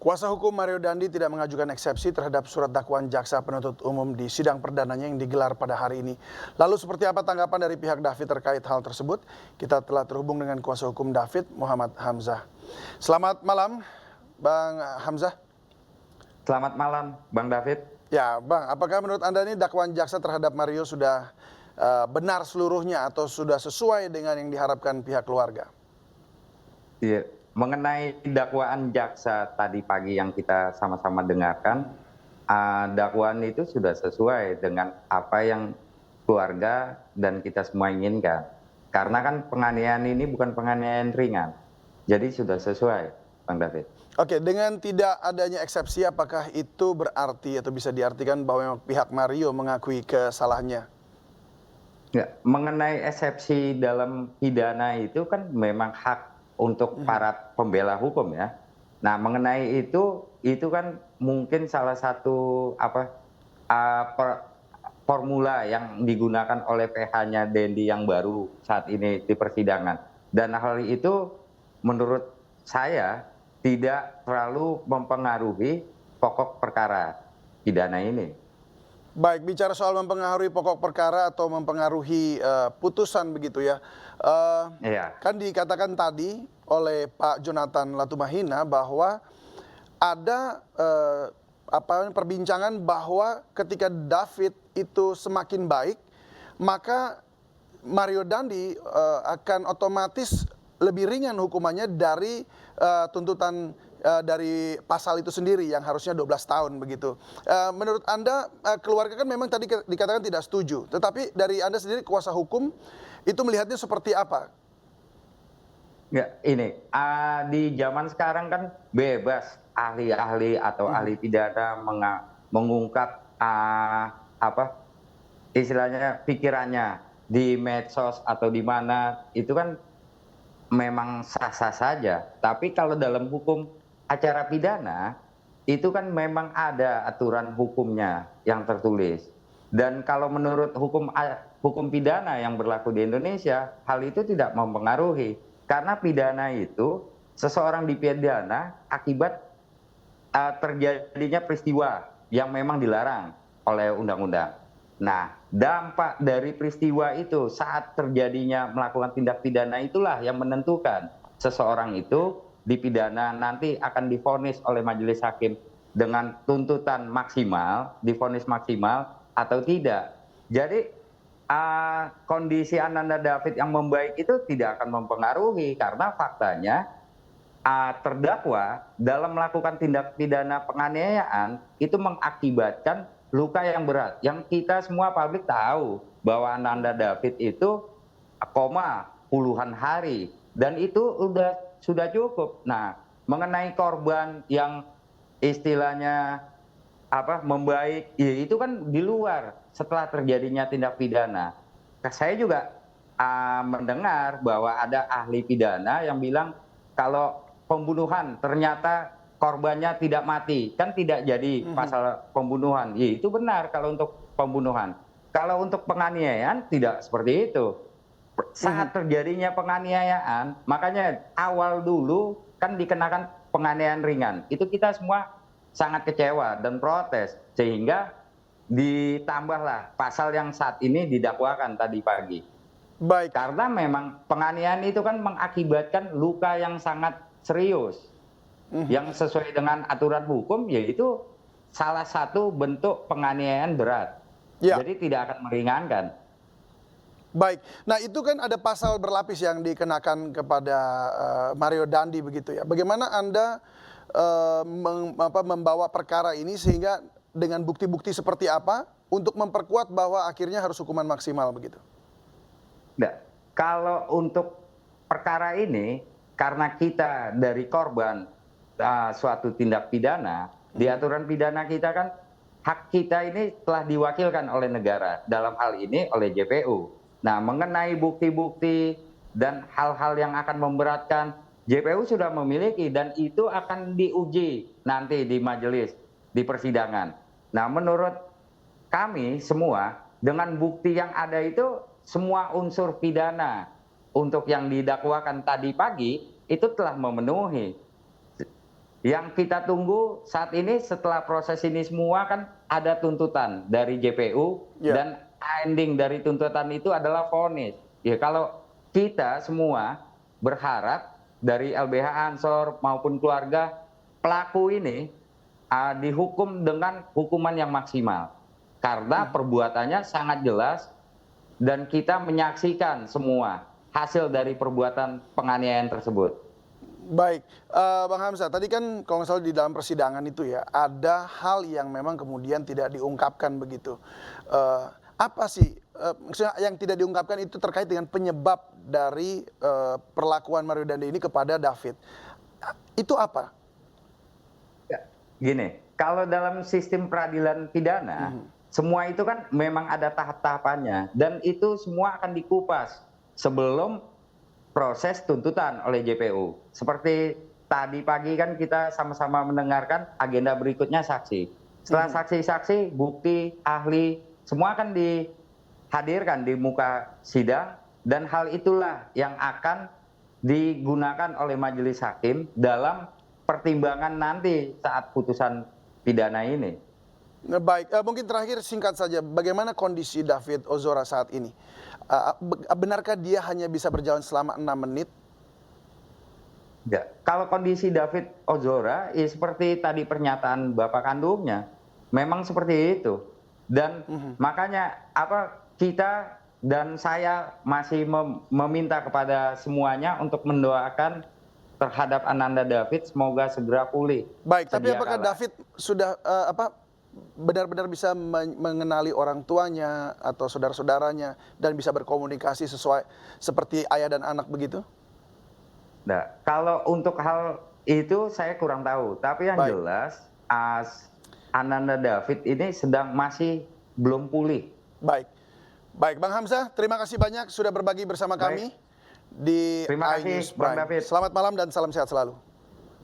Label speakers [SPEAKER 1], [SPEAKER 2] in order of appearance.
[SPEAKER 1] Kuasa hukum Mario Dandi tidak mengajukan eksepsi terhadap surat dakwaan jaksa penuntut umum di sidang perdananya yang digelar pada hari ini. Lalu seperti apa tanggapan dari pihak David terkait hal tersebut? Kita telah terhubung dengan kuasa hukum David, Muhammad Hamzah. Selamat malam, Bang Hamzah.
[SPEAKER 2] Selamat malam, Bang David.
[SPEAKER 1] Ya, Bang, apakah menurut Anda ini dakwaan jaksa terhadap Mario sudah benar seluruhnya atau sudah sesuai dengan yang diharapkan pihak keluarga?
[SPEAKER 2] Iya, mengenai dakwaan jaksa tadi pagi yang kita sama-sama dengarkan, dakwaan itu sudah sesuai dengan apa yang keluarga dan kita semua inginkan. Karena kan penganiayaan ini bukan penganiayaan ringan, jadi sudah sesuai, Bang David.
[SPEAKER 1] Oke, dengan tidak adanya eksepsi, apakah itu berarti atau bisa diartikan bahwa memang pihak Mario mengakui kesalahannya?
[SPEAKER 2] Ya, mengenai eksepsi dalam pidana itu kan memang hak untuk para pembela hukum ya. Nah, mengenai itu kan mungkin salah satu formula yang digunakan oleh PH-nya Dendi yang baru saat ini di persidangan. Dan hal itu menurut saya tidak terlalu mempengaruhi pokok perkara pidana ini.
[SPEAKER 1] Baik, bicara soal mempengaruhi pokok perkara atau mempengaruhi putusan begitu ya.
[SPEAKER 2] Iya.
[SPEAKER 1] Kan dikatakan tadi oleh Pak Jonathan Latumahina bahwa ada perbincangan bahwa ketika David itu semakin baik, maka Mario Dandi akan otomatis lebih ringan hukumannya dari tuntutan dari pasal itu sendiri yang harusnya 12 tahun begitu. Menurut Anda, keluarga kan memang tadi dikatakan tidak setuju, tetapi dari Anda sendiri kuasa hukum itu melihatnya seperti apa?
[SPEAKER 2] Ya, ini di zaman sekarang kan bebas ahli-ahli atau ahli pidana mengungkap istilahnya pikirannya di medsos atau di mana, itu kan memang sah-sah saja. Tapi kalau dalam hukum acara pidana itu kan memang ada aturan hukumnya yang tertulis. Dan kalau menurut hukum pidana yang berlaku di Indonesia, hal itu tidak mempengaruhi. Karena pidana itu seseorang dipidana akibat terjadinya peristiwa yang memang dilarang oleh undang-undang. Nah, dampak dari peristiwa itu saat terjadinya melakukan tindak pidana itulah yang menentukan seseorang itu dipidana nanti akan divonis oleh majelis hakim dengan tuntutan maksimal, divonis maksimal atau tidak. Jadi kondisi Ananda David yang membaik itu tidak akan mempengaruhi karena faktanya terdakwa dalam melakukan tindak pidana penganiayaan itu mengakibatkan luka yang berat. Yang kita semua publik tahu bahwa Ananda David itu koma puluhan hari dan itu sudah cukup. Nah, mengenai korban yang istilahnya membaik, ya itu kan di luar setelah terjadinya tindak pidana. Saya juga mendengar bahwa ada ahli pidana yang bilang kalau pembunuhan ternyata korbannya tidak mati, kan tidak jadi pasal pembunuhan. Ya, itu benar kalau untuk pembunuhan. Kalau untuk penganiayaan tidak seperti itu. Saat terjadinya penganiayaan, makanya awal dulu kan dikenakan penganiayaan ringan. Itu kita semua sangat kecewa dan protes, sehingga ditambahlah pasal yang saat ini didakwakan tadi pagi.
[SPEAKER 1] Baik.
[SPEAKER 2] Karena memang penganiayaan itu kan mengakibatkan luka yang sangat serius. Yang sesuai dengan aturan hukum, yaitu salah satu bentuk penganiayaan berat.
[SPEAKER 1] Ya.
[SPEAKER 2] Jadi tidak akan meringankan.
[SPEAKER 1] Baik, nah itu kan ada pasal berlapis yang dikenakan kepada Mario Dandi begitu ya. Bagaimana Anda membawa perkara ini sehingga dengan bukti-bukti seperti apa untuk memperkuat bahwa akhirnya harus hukuman maksimal begitu?
[SPEAKER 2] Nah, kalau untuk perkara ini, karena kita dari korban suatu tindak pidana, di aturan pidana kita kan hak kita ini telah diwakilkan oleh negara, dalam hal ini oleh JPU. Nah, mengenai bukti-bukti dan hal-hal yang akan memberatkan, JPU sudah memiliki dan itu akan diuji nanti di majelis, di persidangan. Nah, menurut kami semua, dengan bukti yang ada itu, semua unsur pidana untuk yang didakwakan tadi pagi, itu telah memenuhi. Yang kita tunggu saat ini setelah proses ini semua kan ada tuntutan dari JPU
[SPEAKER 1] Ya.
[SPEAKER 2] dan ending dari tuntutan itu adalah vonis. Ya kalau kita semua berharap dari LBH Ansor maupun keluarga pelaku ini dihukum dengan hukuman yang maksimal. Karena perbuatannya sangat jelas dan kita menyaksikan semua hasil dari perbuatan penganiayaan tersebut.
[SPEAKER 1] Baik, Bang Hamzah, tadi kan kalau nggak salah di dalam persidangan itu ya, ada hal yang memang kemudian tidak diungkapkan begitu. Apa sih, maksudnya yang tidak diungkapkan itu terkait dengan penyebab dari perlakuan Mario Dandi ini kepada David. Itu apa?
[SPEAKER 2] Ya, gini, kalau dalam sistem peradilan pidana, semua itu kan memang ada tahap-tahapannya, dan itu semua akan dikupas sebelum proses tuntutan oleh JPU. Seperti tadi pagi kan kita sama-sama mendengarkan agenda berikutnya saksi. Setelah saksi-saksi, bukti, ahli, semua akan dihadirkan di muka sidang, dan hal itulah yang akan digunakan oleh majelis hakim dalam pertimbangan nanti saat putusan pidana ini.
[SPEAKER 1] Baik, mungkin terakhir singkat saja, bagaimana kondisi David Ozora saat ini? Benarkah dia hanya bisa berjalan selama 6 menit?
[SPEAKER 2] Ya, kalau kondisi David Ozora, ya seperti tadi pernyataan bapak kandungnya, memang seperti itu. Dan makanya kita dan saya masih meminta kepada semuanya untuk mendoakan terhadap Ananda David, semoga segera pulih.
[SPEAKER 1] Baik, tapi
[SPEAKER 2] Sedia
[SPEAKER 1] apakah
[SPEAKER 2] kala.
[SPEAKER 1] David sudah benar-benar bisa mengenali orang tuanya atau saudara-saudaranya dan bisa berkomunikasi sesuai seperti ayah dan anak begitu?
[SPEAKER 2] Nah, kalau untuk hal itu saya kurang tahu. Tapi yang
[SPEAKER 1] Baik.
[SPEAKER 2] jelas, Ananda David ini masih belum pulih.
[SPEAKER 1] Baik. Baik, Bang Hamzah, terima kasih banyak sudah berbagi bersama kami
[SPEAKER 2] Baik.
[SPEAKER 1] di
[SPEAKER 2] Terima kasih,
[SPEAKER 1] iNews
[SPEAKER 2] Bang
[SPEAKER 1] Prime.
[SPEAKER 2] David.
[SPEAKER 1] Selamat malam dan salam sehat selalu.